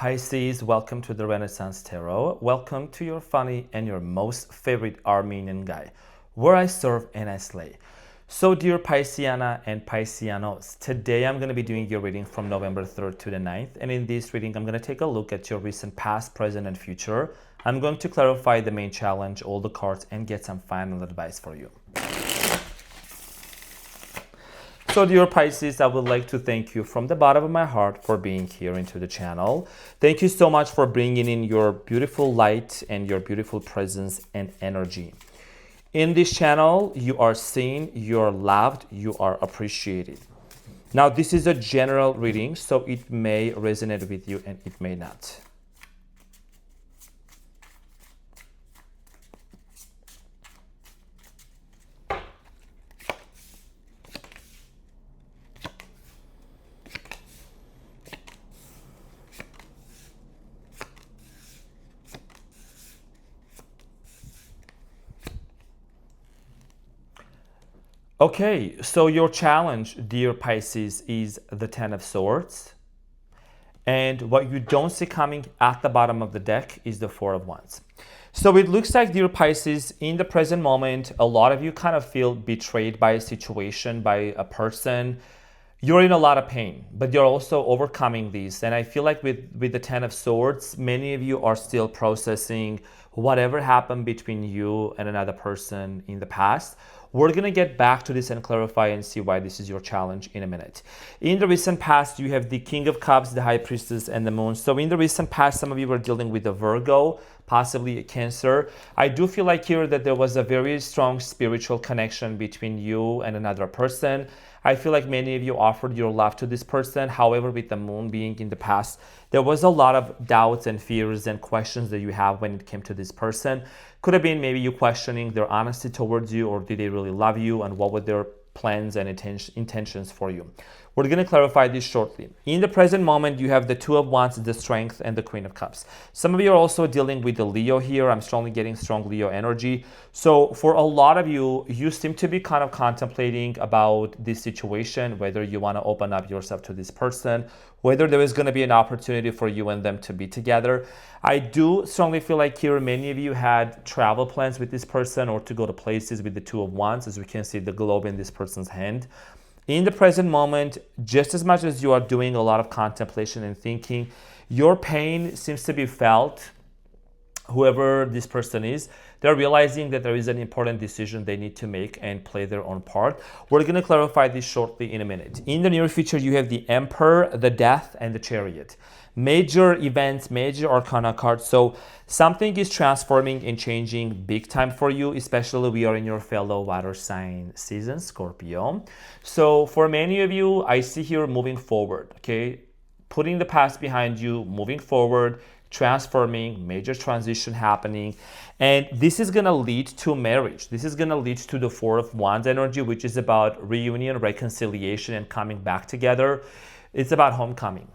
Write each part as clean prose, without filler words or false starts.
Pisces, welcome to the Renaissance Tarot. Welcome to your funny and your most favorite Armenian guy, where I serve and I slay. So dear Pisciana and Piscianos, today I'm going to be doing your reading from November 3rd to the 9th. And in this reading, I'm going to take a look at your recent past, present, and future. I'm going to clarify the main challenge, all the cards, and get some final advice for you. So dear Pisces, I would like to thank you from the bottom of my heart for being here into the channel. Thank you so much for bringing in your beautiful light and your beautiful presence and energy. In this channel, you are seen, you are loved, you are appreciated. Now, this is a general reading, so it may resonate with you and it may not. Okay, so your challenge, dear Pisces, is the Ten of Swords. And what you don't see coming at the bottom of the deck is the Four of Wands. So it looks like, dear Pisces, in the present moment, a lot of you kind of feel betrayed by a situation, by a person. You're in a lot of pain, but you're also overcoming these. And I feel like with the Ten of Swords, many of you are still processing whatever happened between you and another person in the past. We're going to get back to this and clarify and see why this is your challenge in a minute. In the recent past, you have the King of Cups, the High Priestess, and the Moon. So in the recent past, some of you were dealing with a Virgo, possibly a Cancer. I do feel like here that there was a very strong spiritual connection between you and another person. I feel like many of you offered your love to this person. However, with the Moon being in the past, there was a lot of doubts and fears and questions that you have when it came to this person. Could have been maybe you questioning their honesty towards you, or did they really love you, and what were their plans and intentions for you. We're going to clarify this shortly. In the present moment, you have the Two of Wands, the Strength, and the Queen of Cups. Some of you are also dealing with the Leo here. I'm strongly getting strong Leo energy. So for a lot of you, you seem to be kind of contemplating about this situation, whether you want to open up yourself to this person, whether there is going to be an opportunity for you and them to be together. I do strongly feel like here many of you had travel plans with this person or to go to places with the Two of Wands, as we can see the globe in this person's hand. In the present moment, just as much as you are doing a lot of contemplation and thinking, your pain seems to be felt. Whoever this person is, they're realizing that there is an important decision they need to make and play their own part. We're going to clarify this shortly in a minute. In the near future, you have the Emperor, the Death, and the Chariot. Major events, major arcana cards. So something is transforming and changing big time for you, especially we are in your fellow water sign season, Scorpio. So for many of you, I see here moving forward, okay? Putting the past behind you, moving forward, transforming, major transition happening. And this is going to lead to marriage. This is going to lead to the Four of Wands energy, which is about reunion, reconciliation, and coming back together. It's about homecoming.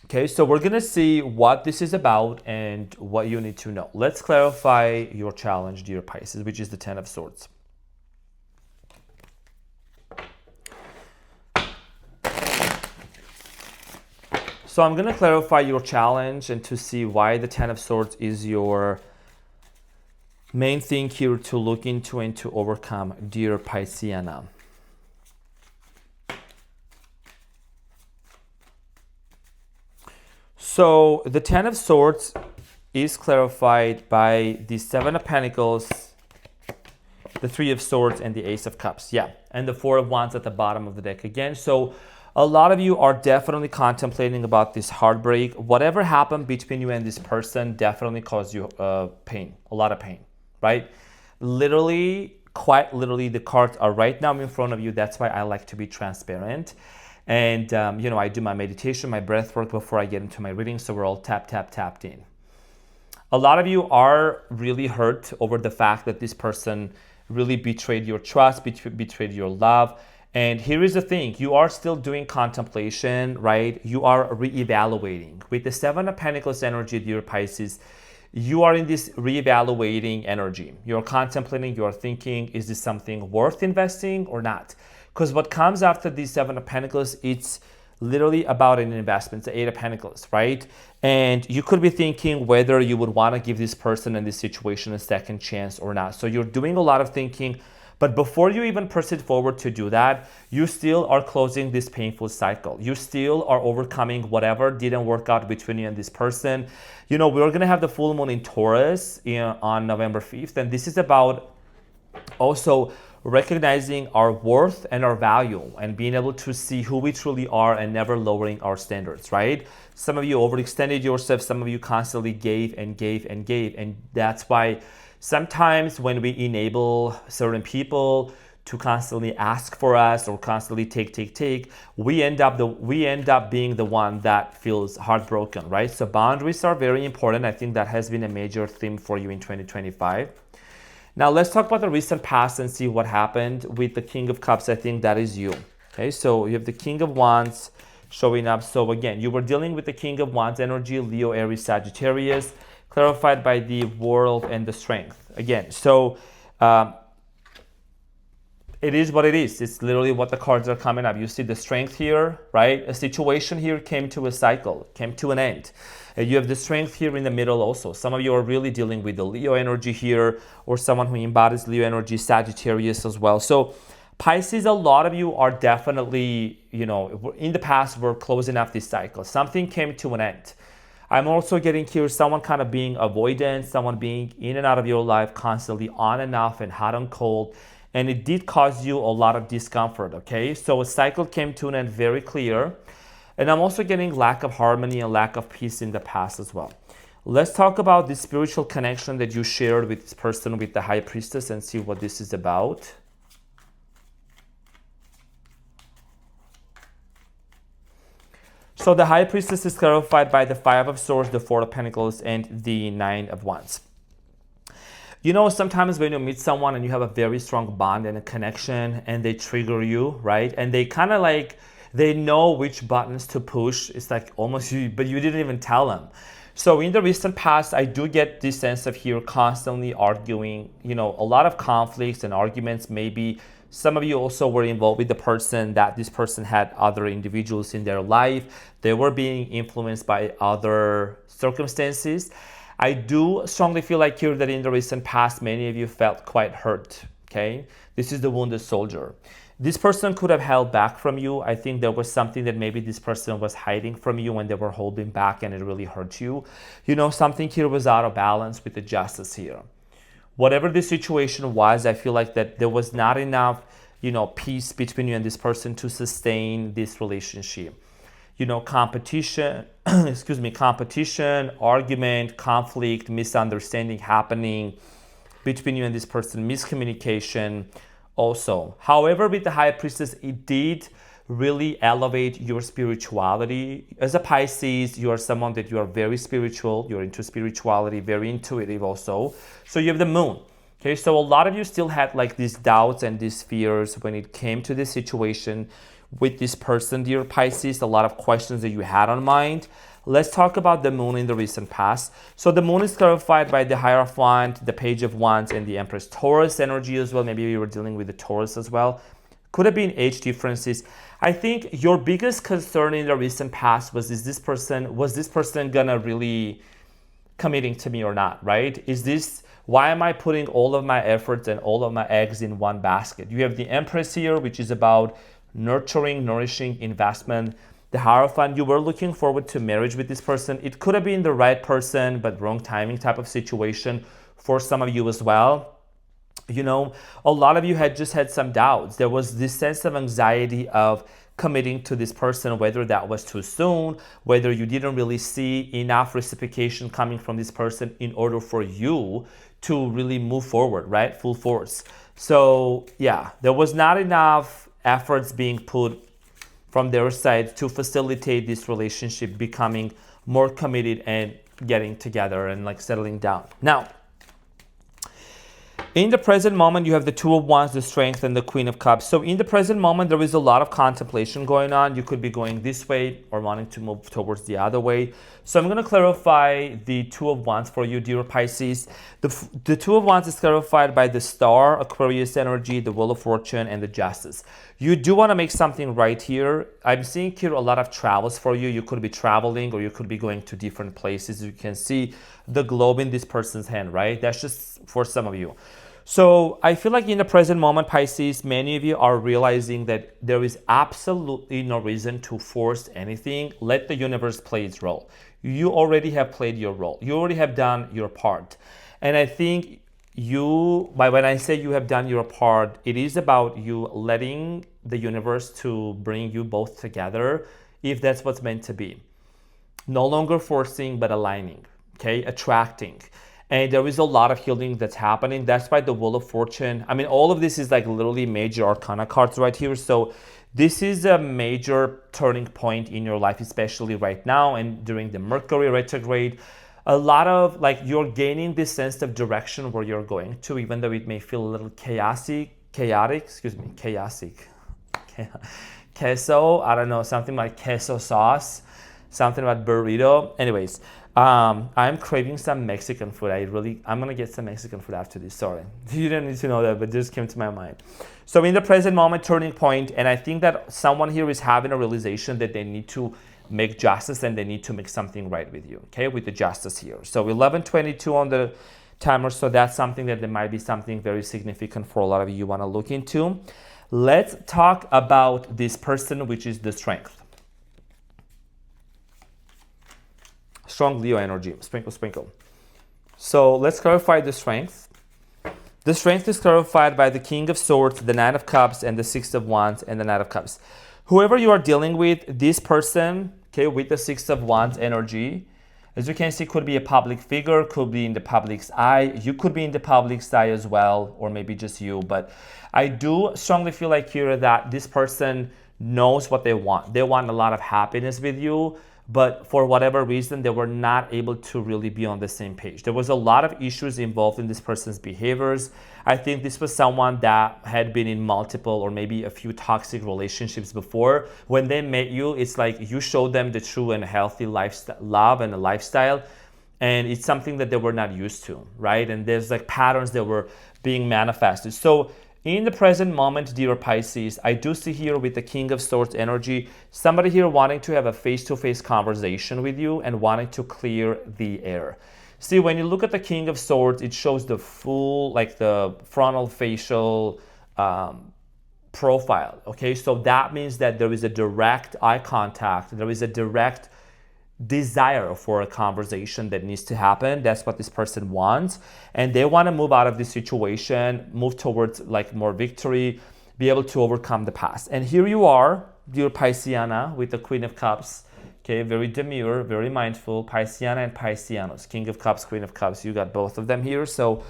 Okay, so we're going to see what this is about and what you need to know. Let's clarify your challenge, dear Pisces, which is the Ten of Swords. So I'm going to clarify your challenge and to see why the Ten of Swords is your main thing here to look into and to overcome, dear Pisciana. So the Ten of Swords is clarified by the Seven of Pentacles, the Three of Swords, and the Ace of Cups. Yeah, and the Four of Wands at the bottom of the deck again. So a lot of you are definitely contemplating about this heartbreak. Whatever happened between you and this person definitely caused you pain, a lot of pain, right? Literally, quite literally, the cards are right now in front of you. That's why I like to be transparent. And, I do my meditation, my breath work before I get into my reading. So we're all tapped in. A lot of you are really hurt over the fact that this person really betrayed your trust, betrayed your love. And here is the thing, you are still doing contemplation, right? You are reevaluating. With the Seven of Pentacles energy, dear Pisces, you are in this reevaluating energy. You're contemplating, you're thinking, is this something worth investing or not? Because what comes after the Seven of Pentacles, it's literally about an investment, the Eight of Pentacles, right? And you could be thinking whether you would want to give this person in this situation a second chance or not. So you're doing a lot of thinking, but before you even proceed forward to do that, you still are closing this painful cycle. You still are overcoming whatever didn't work out between you and this person. You know, we're going to have the full moon in Taurus on November 5th, and this is about also recognizing our worth and our value and being able to see who we truly are and never lowering our standards, right? Some of you overextended yourself, some of you constantly gave and gave and gave, and that's why sometimes when we enable certain people to constantly ask for us or constantly take, we end up being the one that feels heartbroken, right? So boundaries are very important. I think that has been a major theme for you in 2025. Now let's talk about the recent past and see what happened with the King of Cups. I think that is you. Okay, so you have the King of Wands showing up. So again, you were dealing with the King of Wands energy, Leo, Aries, Sagittarius, clarified by the World and the Strength. Again, so it is what it is. It's literally what the cards are coming up. You see the Strength here, right? A situation here came to a cycle, came to an end. You have the Strength here in the middle also. Some of you are really dealing with the Leo energy here, or someone who embodies Leo energy, Sagittarius as well. So Pisces, a lot of you are definitely, you know, in the past, we're closing off this cycle. Something came to an end. I'm also getting here someone kind of being avoidant, someone being in and out of your life constantly, on and off and hot and cold. And it did cause you a lot of discomfort, okay? So a cycle came to an end, very clear. And I'm also getting lack of harmony and lack of peace in the past as well. Let's talk about the spiritual connection that you shared with this person, with the High Priestess, and see what this is about. So the High Priestess is clarified by the Five of Swords, the Four of Pentacles, and the Nine of Wands. You know, sometimes when you meet someone and you have a very strong bond and a connection and they trigger you, right? And they kind of like, they know which buttons to push. It's like almost you, but you didn't even tell them. So in the recent past, I do get this sense of here constantly arguing, you know, a lot of conflicts and arguments. Maybe some of you also were involved with the person, that this person had other individuals in their life. They were being influenced by other circumstances. I do strongly feel like here that in the recent past, many of you felt quite hurt, okay? This is the wounded soldier. This person could have held back from you. I think there was something that maybe this person was hiding from you when they were holding back and it really hurt you. You know, something here was out of balance with the Justice here. Whatever the situation was, I feel like that there was not enough, you know, peace between you and this person to sustain this relationship. You know, competition, competition, argument, conflict, misunderstanding happening between you and this person, miscommunication also. However, with the High Priestess, it did really elevate your spirituality. As a Pisces, you are someone that you are very spiritual, you're into spirituality, very intuitive also. So you have the Moon. Okay, so a lot of you still had like these doubts and these fears when it came to this situation with this person, dear Pisces, a lot of questions that you had on mind. Let's talk about the Moon in the recent past. So the Moon is clarified by the Hierophant, the Page of Wands, and the Empress. Taurus energy as well. Maybe you were dealing with the Taurus as well. Could have been age differences. I think your biggest concern in the recent past was this person gonna really committing to me or not, right? Why am I putting all of my efforts and all of my eggs in one basket? You have the Empress here, which is about nurturing, nourishing, investment. The Hierophant, you were looking forward to marriage with this person. It could have been the right person, but wrong timing type of situation for some of you as well. You know, a lot of you had just had some doubts. There was this sense of anxiety of committing to this person, whether that was too soon, whether you didn't really see enough reciprocation coming from this person in order for you to really move forward, right? Full force. So yeah, there was not enough efforts being put from their side to facilitate this relationship becoming more committed and getting together and like settling down. Now, In the present moment, you have the Two of Wands, the Strength, and the Queen of Cups. So in the present moment, there is a lot of contemplation going on. You could be going this way or wanting to move towards the other way. So I'm going to clarify the Two of Wands for you, dear Pisces. The Two of Wands is clarified by the Star, Aquarius energy, the Wheel of Fortune, and the Justice. You do want to make something right here. I'm seeing here a lot of travels for you. You could be traveling or you could be going to different places. You can see the globe in this person's hand, right? That's just for some of you. So I feel like in the present moment, Pisces, many of you are realizing that there is absolutely no reason to force anything. Let the universe play its role. You already have played your role. You already have done your part. And I think when I say you have done your part, it is about you letting the universe to bring you both together, if that's what's meant to be. No longer forcing, but aligning, okay? Attracting. And there is a lot of healing that's happening. That's why the Wheel of Fortune, I mean, all of this is like literally major arcana cards right here. So this is a major turning point in your life, especially right now and during the Mercury retrograde. A lot of like you're gaining this sense of direction where you're going to, even though it may feel a little chaotic, queso, I don't know, something like queso sauce, something about burrito. Anyways, I'm craving some Mexican food. I'm gonna get some Mexican food after this. Sorry, you didn't need to know that, but it just came to my mind. So in the present moment, turning point, and I think that someone here is having a realization that they need to make justice and they need to make something right with you. Okay, with the Justice here. So 11:22 on the timer. So that's something that there might be something very significant for a lot of you want to look into. Let's talk about this person, which is the Strength. Strong Leo energy, sprinkle, sprinkle. So let's clarify the Strength. The Strength is clarified by the King of Swords, the Knight of Cups, and the Six of Wands, and the Knight of Cups. Whoever you are dealing with, this person, okay, with the Six of Wands energy, as you can see, could be a public figure, could be in the public's eye. You could be in the public's eye as well, or maybe just you. But I do strongly feel like here that this person knows what they want. They want a lot of happiness with you, but for whatever reason, they were not able to really be on the same page. There was a lot of issues involved in this person's behaviors. I think this was someone that had been in multiple or maybe a few toxic relationships before. When they met you, it's like you showed them the true and healthy lifestyle, love and a lifestyle, and it's something that they were not used to, right? And there's like patterns that were being manifested. So in the present moment, dear Pisces, I do see here with the King of Swords energy, somebody here wanting to have a face-to-face conversation with you and wanting to clear the air. See, when you look at the King of Swords, it shows the full, like the frontal facial profile, okay? So that means that there is a direct eye contact, there is a direct desire for a conversation that needs to happen. That's what this person wants, and they want to move out of this situation, move towards like more victory, be able to overcome the past. And here you are, dear Pisceana, with the Queen of Cups. Okay, very demure, very mindful. Pisceana and Pisceanos, King of Cups, Queen of Cups. You got both of them here. So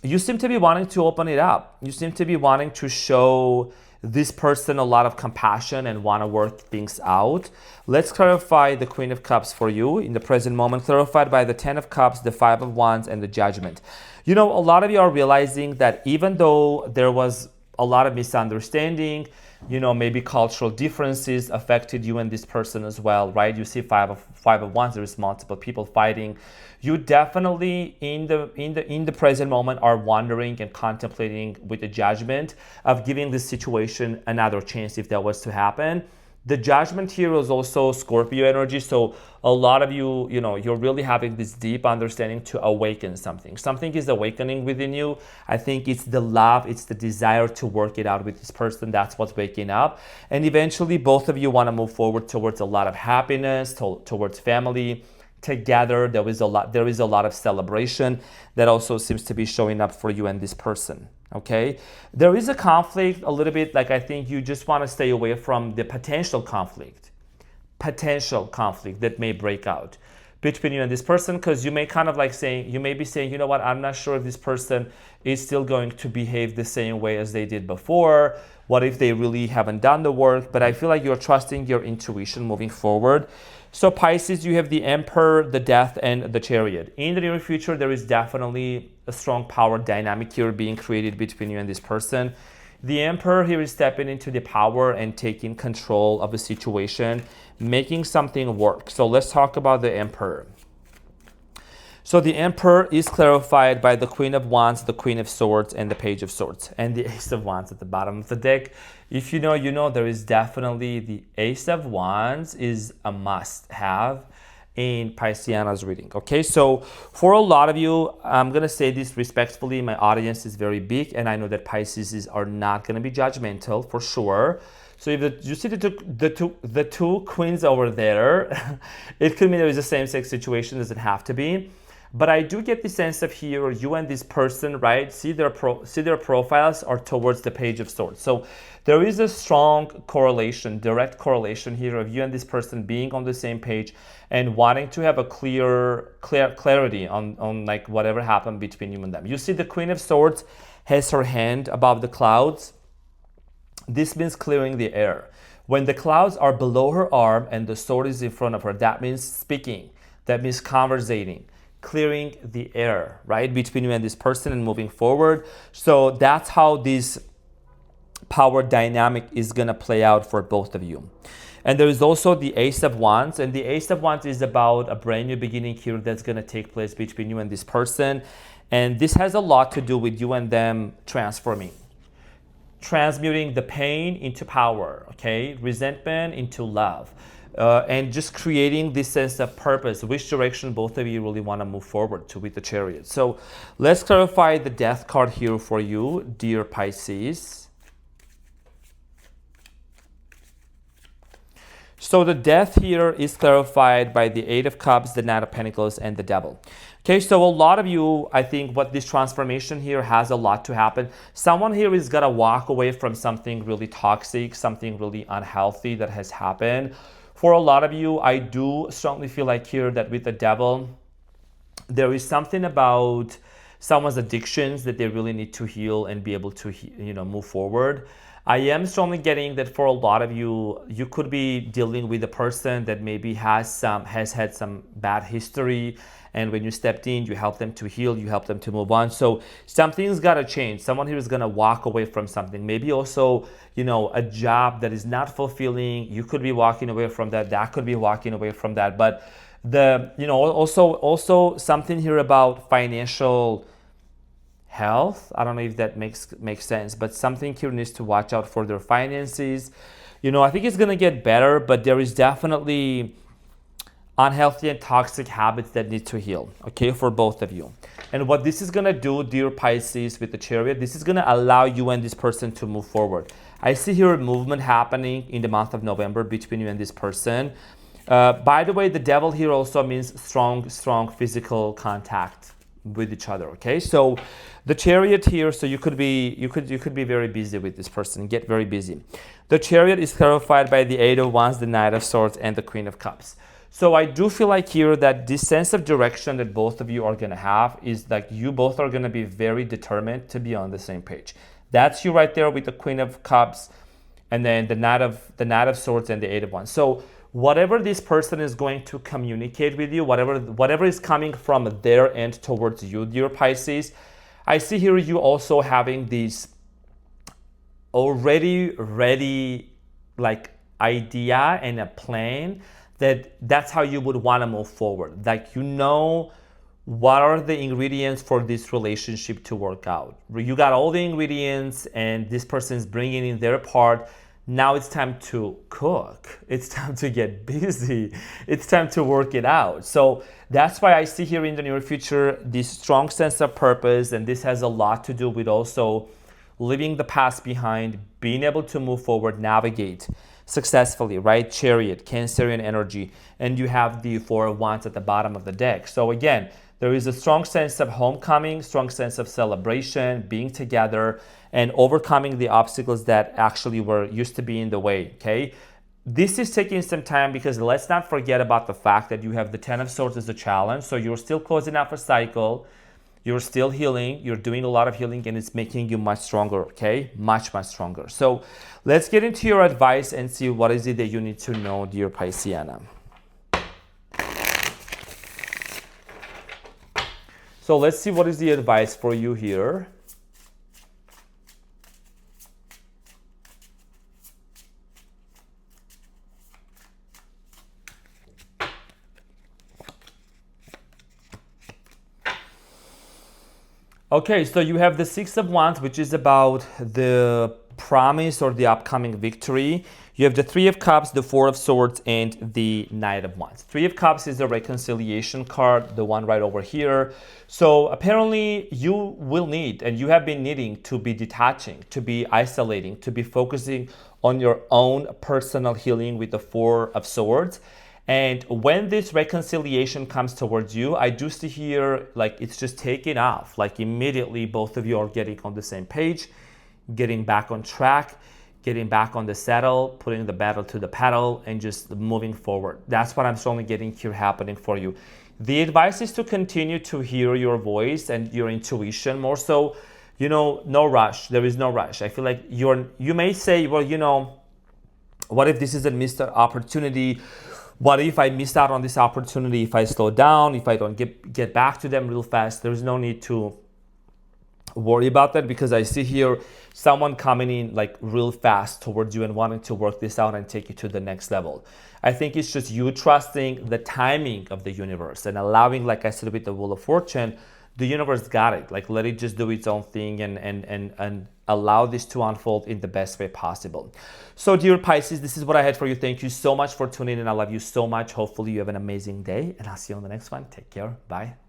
you seem to be wanting to open it up. You seem to be wanting to show this person a lot of compassion and want to work things out. Let's clarify the Queen of Cups for you in the present moment, clarified by the Ten of Cups, the Five of Wands, and the Judgment. You know, a lot of you are realizing that even though there was a lot of misunderstanding, you know, maybe cultural differences affected you and this person as well, right? You see Five of Wands, there is multiple people fighting. You definitely in the present moment are wondering and contemplating with the Judgment of giving this situation another chance if that was to happen. The Judgment here is also Scorpio energy, so a lot of you, you know, you're really having this deep understanding to awaken something. Something is awakening within you. I think it's the love, it's the desire to work it out with this person. That's what's waking up. And eventually both of you want to move forward towards a lot of happiness, towards family. Together, there is a lot of celebration that also seems to be showing up for you and this person. Okay, there is a conflict a little bit, like I think you just want to stay away from the potential conflict that may break out, between you and this person, because you may kind of like saying, you may be saying, you know what, I'm not sure if this person is still going to behave the same way as they did before. What if they really haven't done the work? But I feel like you're trusting your intuition moving forward. So Pisces, you have the Emperor, the Death, and the Chariot. In the near future, there is definitely a strong power dynamic here being created between you and this person. The Emperor here is stepping into the power and taking control of the situation, making something work. So let's talk about the Emperor. So the Emperor is clarified by the Queen of Wands, the Queen of Swords, and the Page of Swords, and the Ace of Wands at the bottom of the deck. If you know, you know, there is definitely the Ace of Wands is a must-have in Pisceana's reading. Okay, so for a lot of you, I'm gonna say this respectfully, my audience is very big, and I know that Pisces are not gonna be judgmental for sure. So if you see the two queens over there, it could mean there is a same-sex situation, doesn't have to be. But I do get the sense of here, you and this person, right? See their profiles are towards the Page of Swords. So there is a strong correlation, direct correlation here of you and this person being on the same page and wanting to have a clarity on like whatever happened between you and them. You see the Queen of Swords has her hand above the clouds. This means clearing the air. When the clouds are below her arm and the sword is in front of her, that means speaking, that means conversating, clearing the air, right, between you and this person and moving forward. So that's how this power dynamic is going to play out for both of you. And there is also the Ace of Wands, and the Ace of Wands is about a brand new beginning here that's going to take place between you and this person. And this has a lot to do with you and them transmuting the pain into power, okay, resentment into love. And just creating this sense of purpose, which direction both of you really want to move forward to with the Chariot. So let's clarify the Death card here for you, dear Pisces. So the Death here is clarified by the Eight of Cups, the Knight of Pentacles, and the Devil. Okay, so a lot of you, I think what this transformation here has a lot to happen. Someone here is going to walk away from something really toxic, something really unhealthy that has happened. For a lot of you, I do strongly feel like here that with the Devil, there is something about someone's addictions that they really need to heal and be able to, move forward. I am strongly getting that for a lot of you, you could be dealing with a person that maybe has had some bad history, and when you stepped in, you help them to heal, you help them to move on. So something's got to change. Someone here is going to walk away from something. Maybe also, a job that is not fulfilling. You could be walking away from that. That could be walking away from that. But also something here about financial health. I don't know if that makes sense, but something here needs to watch out for their finances. I think it's going to get better, but there is definitely unhealthy and toxic habits that need to heal, okay, for both of you. And what this is going to do, dear Pisces, with the Chariot, this is going to allow you and this person to move forward. I see here a movement happening in the month of November between you and this person. By the way, the Devil here also means strong physical contact with each other, okay? So the Chariot here, so you could be very busy with this person, get very busy. The Chariot is clarified by the Eight of Wands, the Knight of Swords, and the Queen of Cups. So I do feel like here that this sense of direction that both of you are going to have is like you both are going to be very determined to be on the same page. That's you right there with the Queen of Cups and then the Knight of Swords and the Eight of Wands. So whatever this person is going to communicate with you, whatever is coming from their end towards you, dear Pisces, I see here you also having these already ready like idea and a plan that's how you would want to move forward. Like, what are the ingredients for this relationship to work out? You got all the ingredients and this person is bringing in their part. Now it's time to cook. It's time to get busy. It's time to work it out. So that's why I see here in the near future this strong sense of purpose, and this has a lot to do with also leaving the past behind, being able to move forward, navigate successfully, right? Chariot, Cancerian energy, and you have the Four of Wands at the bottom of the deck. So again, there is a strong sense of homecoming, strong sense of celebration, being together, and overcoming the obstacles that actually used to be in the way, okay? this is taking some time because let's not forget about the fact that you have the Ten of Swords as a challenge. So you're still closing out a cycle. You're still healing. You're doing a lot of healing and it's making you much stronger, okay? Much, much stronger. So let's get into your advice and see what is it that you need to know, dear Pisceana. So let's see what is the advice for you here. Okay, so you have the Six of Wands, which is about the promise or the upcoming victory. You have the Three of Cups, the Four of Swords, and the Knight of Wands. Three of Cups is the reconciliation card, the one right over here. So apparently you will need, and you have been needing to be detaching, to be isolating, to be focusing on your own personal healing with the Four of Swords. And when this reconciliation comes towards you, I do see here, like it's just taking off. Like immediately, both of you are getting on the same page, getting back on track, getting back on the saddle, putting the battle to the pedal, and just moving forward. That's what I'm strongly getting here happening for you. The advice is to continue to hear your voice and your intuition more so. You know, no rush. There is no rush. I feel like you may say, well, you know, what if this is a missed opportunity? What if I missed out on this opportunity? If I slow down, if I don't get back to them real fast, there's no need to worry about that because I see here someone coming in like real fast towards you and wanting to work this out and take you to the next level. I think it's just you trusting the timing of the universe and allowing, like I said with the Wheel of Fortune, the universe got it. Like let it just do its own thing and allow this to unfold in the best way possible. So dear Pisces, this is what I had for you. Thank you so much for tuning in. I love you so much. Hopefully you have an amazing day and I'll see you on the next one. Take care. Bye.